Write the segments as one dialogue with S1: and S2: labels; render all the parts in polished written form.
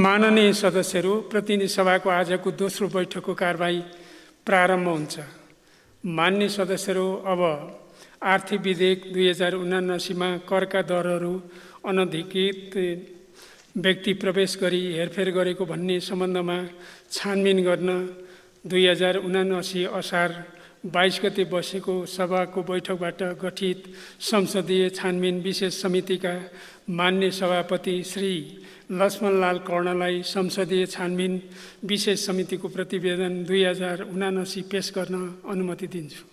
S1: माननीय सदस्यहरू, प्रतिनिधि सभाको आजको दोस्रो बैठकको कारबाही प्रारम्भ हुन्छ। माननीय सदस्यहरू, अब आर्थिक विधेयक 2079 मा करका दरहरू अनधिकृत व्यक्ति प्रवेश गरी हेरफेर गरेको भन्ने सम्बन्धमा छानबिन गर्न 2079 असार 22 गते बसेको सभाको बैठकबाट गठित संसदीय छानबिन विशेष समितिका माननीय सभापति श्री लक्ष्मणलाल कर्णलाई संसदीय छानबिन विशेष समितिको प्रतिवेदन 2079 पेश गर्न अनुमति दिन्छु।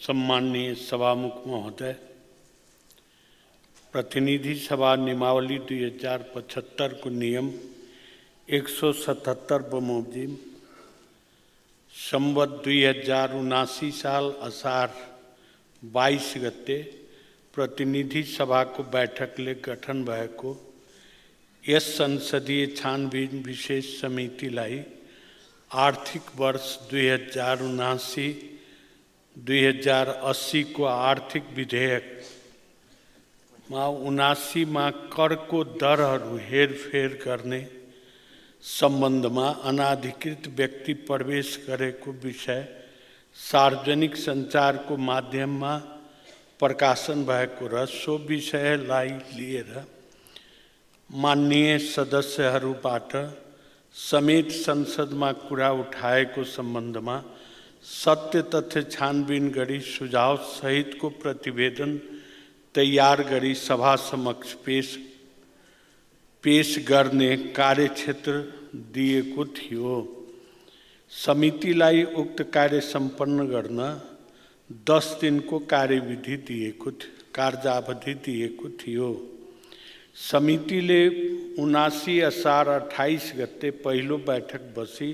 S2: सम्माननीय सभामुख महोदय, प्रतिनिधि सभा नियमावली 2075 को नियम 177 बमोजिम संवत 2079 साल असार 22 गते प्रतिनिधि सभा को बैठकले गठन भएको यस संसदीय छानबिन विशेष समितिलाई आर्थिक वर्ष 2079-2080 को आर्थिक विधेयक 79 मा करको दरहरू हेरफेर गर्ने सम्बन्धमा अनाधिकृत व्यक्ति प्रवेश गरेको विषय सार्वजनिक सञ्चारको माध्यममा प्रकाशन भएको र सो विषयलाई लिएर माननीय सदस्यहरूबाट समेत संसदमा कुरा उठाएको सम्बन्धमा सत्य तथ्य छानबिन गरी सुझाव सहितको प्रतिवेदन तयार गरी सभा समक्ष पेश गर्ने कार्यक्षेत्र दिएको थियो। समितिलाई उक्त कार्य सम्पन्न गर्न 10 दिनको कार्यावधि दिएको थियो। समितिले 79 असार 28 गते पहिलो बैठक बसी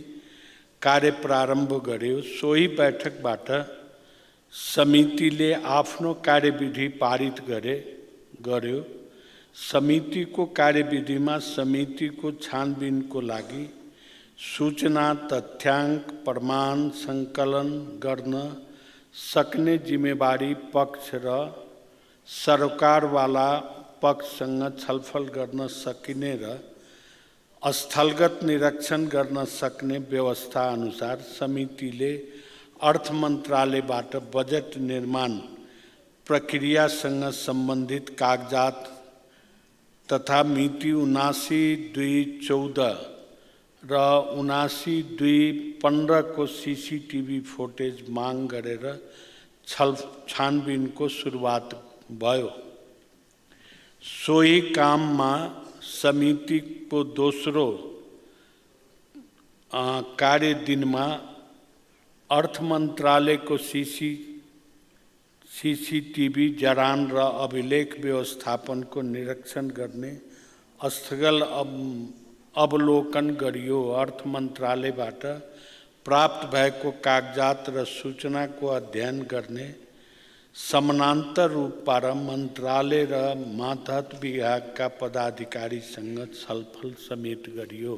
S2: कार्य प्रारम्भ गर्यो। सोही बैठकबाट समितिले आफ्नो कार्यविधि पारित गर्यो। समितिको कार्यविधिमा समितिको छानबिनको लागि सूचना तथ्याङ्क प्रमाण सङ्कलन गर्न सक्ने जिम्मेवारी पक्ष र सरकारवाला पक्षसँग छलफल गर्न सकिने र स्थलगत निरीक्षण गर्न सक्ने व्यवस्था अनुसार समितिले अर्थ मन्त्रालयबाट बजेट निर्माण प्रक्रियासँग सम्बन्धित कागजात तथा मिति 79/2/14 र 79/2/15 को सीसीटीभी फुटेज माग गरेर छानबिनको सुरुवात भयो। सोही काममा समितिको दोस्रो कार्य दिनमा अर्थ मन्त्रालयको सीसीटीभी जरान र अभिलेख व्यवस्थापनको निरीक्षण गर्ने स्थगल अवलोकन गरियो। अर्थ मन्त्रालयबाट प्राप्त भएको कागजात र सूचनाको अध्ययन गर्ने समानान्तर रूपबाट मन्त्रालय र मातहत विभागका पदाधिकारीसँग छलफल समेत गरियो।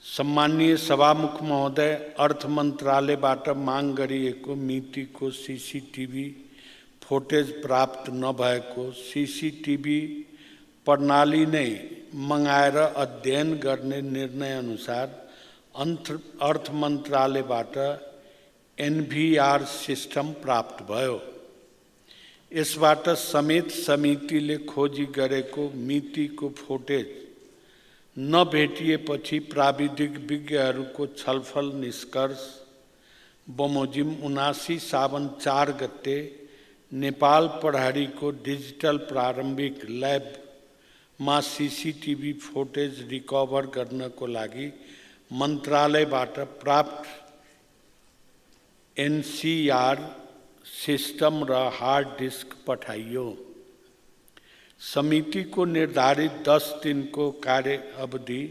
S2: सम्माननीय सभामुख महोदय, अर्थ मन्त्रालयबाट माग गरिएको मितिको सीसीटीभी फुटेज प्राप्त नभएको सीसीटीभी प्रणाली नै मगाएर अध्ययन गर्ने निर्णयअनुसार अर्थ मन्त्रालयबाट एनभीआर सिस्टम प्राप्त भयो। यसबाट समेत समितिले खोजी गरेको मितिको फुटेज नभेटिएपछि प्राविधिक विज्ञहरूको छलफल निष्कर्ष बमोजिम 79 सावन 4 गते नेपाल प्रहरीको डिजिटल प्रारम्भिक ल्याबमा सीसीटीभी फुटेज रिकभर गर्नको लागि मन्त्रालयबाट प्राप्त एनसीआर सिस्टम र हार्ड डिस्क पठाइयो। समितिको निर्धारित 10 दिनको कार्य अवधि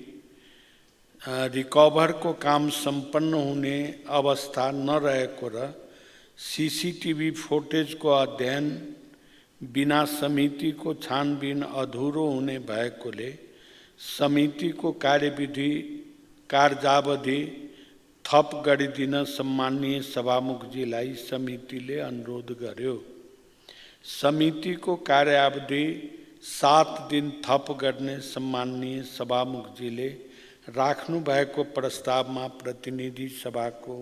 S2: रिकभरको काम सम्पन्न हुने अवस्था नरहेको र सीसीटीभी फुटेजको अध्ययन बिना समितिको छानबिन अधुरो हुने भएकोले समितिको कार्यावधि थप गरिदिन सम्माननीय सभामुखजीलाई समितिले अनुरोध गर्यो। समितिको कार्यावधि 7 दिन थप गर्ने सम्माननीय सभामुखजीले राख्नु भएको प्रस्तावमा प्रतिनिधि सभाको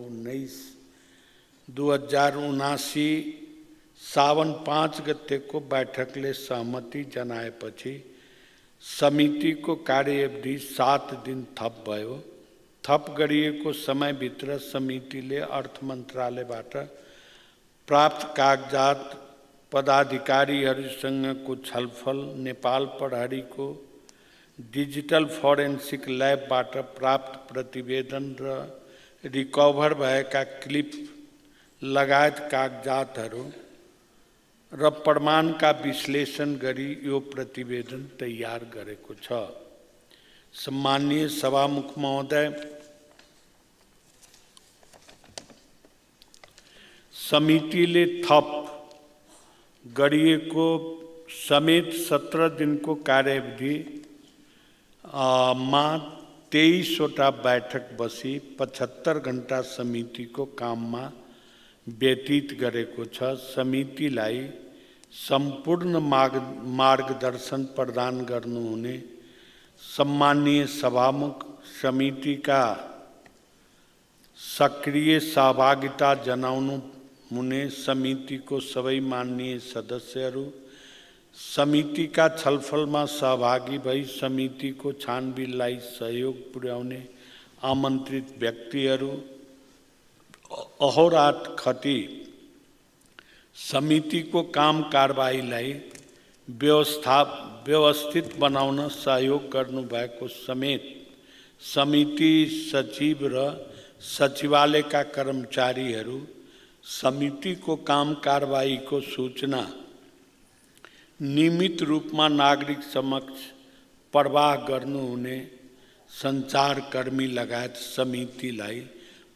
S2: 19/2079 सावन 5 गतेको बैठकले सहमति जनाएपछि समितिको कार्यअवधि 7 दिन थप भयो। थप गरिएको समयभित्र समितिले अर्थ मन्त्रालयबाट प्राप्त कागजात पदाधिकारीहरूसँगको छलफल, नेपाल प्रहरीको डिजिटल फोरेन्सिक ल्याबबाट प्राप्त प्रतिवेदन र रिकभर भएका क्लिप लगायत कागजातहरू र प्रमाणका विश्लेषण गरी यो प्रतिवेदन तयार गरेको छ। सम्माननीय सभामुख महोदय, समितिले थप गरिएको समेत 17 दिनको कार्यविधि मा 23वटा बैठक बसी 75 घण्टा समितिको काममा व्यतीत गरेको छ। समितिलाई सम्पूर्ण मार्गदर्शन प्रदान गर्नुहुने सम्माननीय सभामुख, समितिका सक्रिय सहभागिता जनाउनु हुने समितिको सबै माननीय सदस्यहरू, समितिका छलफलमा सहभागी भई समितिको छानबिनलाई सहयोग पुर्याउने आमन्त्रित व्यक्तिहरू, अहोरात्र खटी समितिको काम कारबाहीलाई व्यवस्थित बनाउन सहयोग गर्नुभएको समेत समिति सचिव र सचिवालयका कर्मचारीहरू, समितिको काम कारबाहीको सूचना नियमित रूपमा नागरिक समक्ष प्रवाह गर्नुहुने सञ्चारकर्मी लगायत समितिलाई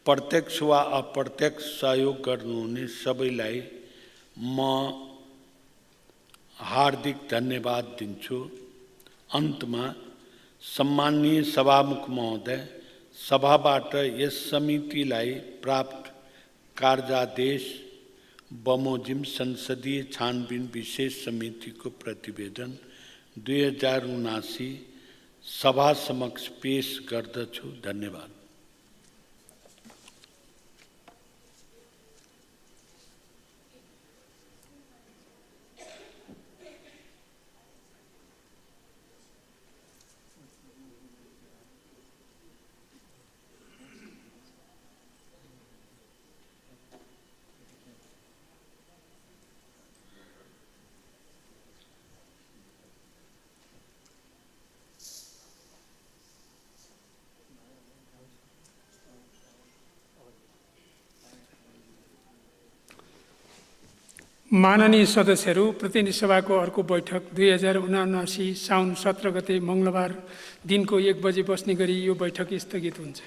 S2: प्रत्यक्ष वा अप्रत्यक्ष सहयोग गर्नुहुने सबैलाई म हार्दिक धन्यवाद दिन्छु। अन्तमा सम्माननीय सभामुख महोदय, सभाबाट यस समितिलाई प्राप्त कार्यादेश बमोजिम संसदीय छानबिन विशेष समितिको प्रतिवेदन 2079 सभा समक्ष पेश गर्दछु। धन्यवाद।
S1: माननीय सदस्यहरू, प्रतिनिधि सभाको अर्को बैठक 2079 साउन 17 गते मङ्गलबार दिनको 1 बजे बस्ने गरी यो बैठक स्थगित हुन्छ।